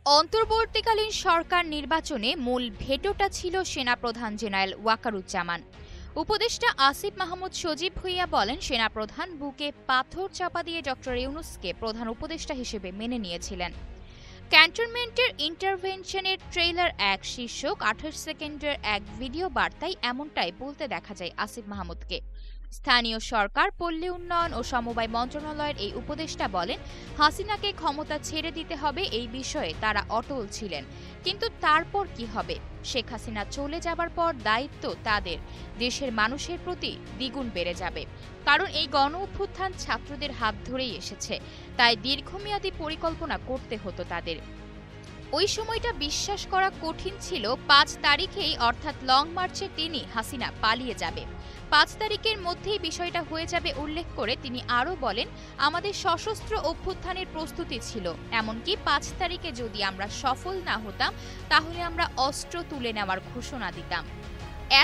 অন্তর্বর্তীকালীন সরকার নির্বাচনে মূল ভেটোটা ছিল সেনাপ্রধান জেনারেল ওয়াকারুজ্জামান। উপদেষ্টা আসিফ মাহমুদ সজীব ভুঁইয়া বলেন, সেনাপ্রধান বুকে পাথর চাপা দিয়ে ডক্টর ইউনূসকে প্রধান উপদেষ্টা হিসেবে মেনে নিয়েছিলেন। ক্যান্টনমেন্টের ইন্টারভেনশনের ট্রেইলার এক শীর্ষক 28 সেকেন্ডের এক ভিডিও বার্তায় এমনটাই বলতে দেখা যায় আসিফ মাহমুদকে। স্থানীয় সরকার, পল্লী উন্নয়ন ও সমবায় মন্ত্রণালয়ের এই উপদেষ্টা বলেন, হাসিনাকে ক্ষমতা ছেড়ে দিতে হবে এই বিষয়ে তারা অটল ছিলেন। কিন্তু তারপর কি হবে? শেখ হাসিনা চলে যাবার পর দায়িত্ব তাদের দেশের মানুষের প্রতি দ্বিগুণ বেড়ে যাবে। কারণ এই গণ অভ্যুত্থান ছাত্রদের হাত ধরেই এসেছে, তাই দীর্ঘমেয়াদী পরিকল্পনা করতে হতো তাদের। ওই সময়টা বিশ্বাস করা কঠিন ছিল ৫ তারিখেই, অর্থাৎ লং মার্চের দিনই হাসিনা পালিয়ে যাবে। ৫ তারিখের মধ্যেই বিষয়টা হয়ে যাবে উল্লেখ করে তিনি আরও বলেন, আমাদের সশস্ত্র অভ্যুত্থানের প্রস্তুতি ছিল। এমনকি ৫ তারিখে যদি আমরা সফল না হতাম, তাহলে আমরা অস্ত্র তুলে নেওয়ার ঘোষণা দিতাম।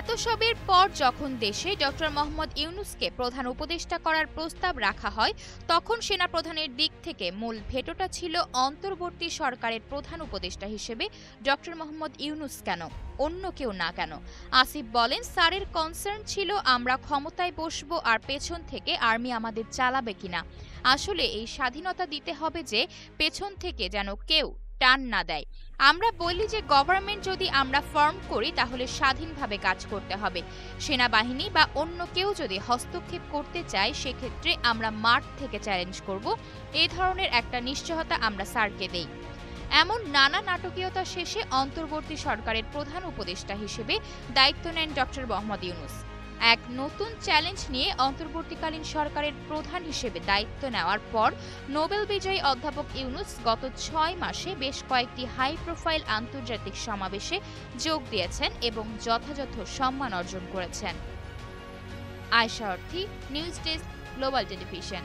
এত সবের পর যখন দেশে ডক্টর মোহাম্মদ ইউনূসকে প্রধান উপদেষ্টা করার প্রস্তাব রাখা হয়, তখন সেনাপ্রধানের দিক থেকে মূল ভেটোটা ছিল অন্তর্বর্তী সরকারের প্রধান উপদেষ্টা হিসেবে ডক্টর মোহাম্মদ ইউনূস কেন, অন্য কেউ না কেন। আসিফ বলেন, স্যারের কনসার্ন ছিল আমরা ক্ষমতায় বসবো আর পেছন থেকে আর্মি আমাদের চালাবে কিনা। আসলে এই স্বাধীনতা দিতে হবে যে পেছন থেকে যেন কেউ টান না দেয়। আমরা বলি যে গভর্নমেন্ট যদি আমরা ফর্ম করি তাহলে স্বাধীনভাবে কাজ করতে হবে। সেনাবাহিনী বা অন্য কেউ যদি হস্তক্ষেপ করতে চায়, সেক্ষেত্রে আমরা মাঠ থেকে চ্যালেঞ্জ করব। এই ধরনের একটা নিশ্চয়তা আমরা স্যারকে দেই। এমন নানা নাটকীয়তা শেষে অন্তর্বর্তী সরকারের প্রধান উপদেষ্টা হিসেবে দায়িত্ব নেন ডক্টর মোহাম্মদ ইউনূস। এক নতুন চ্যালেঞ্জ নিয়ে অন্তর্বর্তীকালীন সরকারের প্রধান হিসেবে দায়িত্ব নেওয়ার পর নোবেল বিজয়ী অধ্যাপক ইউনূস গত ৬ মাসে বেশ কয়েকটি হাই প্রোফাইল আন্তর্জাতিক সমাবেশে যোগ দিয়েছেন এবং যথাযথ সম্মান অর্জন করেছেন। আয়শা অর্থী, নিউজ ডেস্ক, গ্লোবাল টেলিভিশন।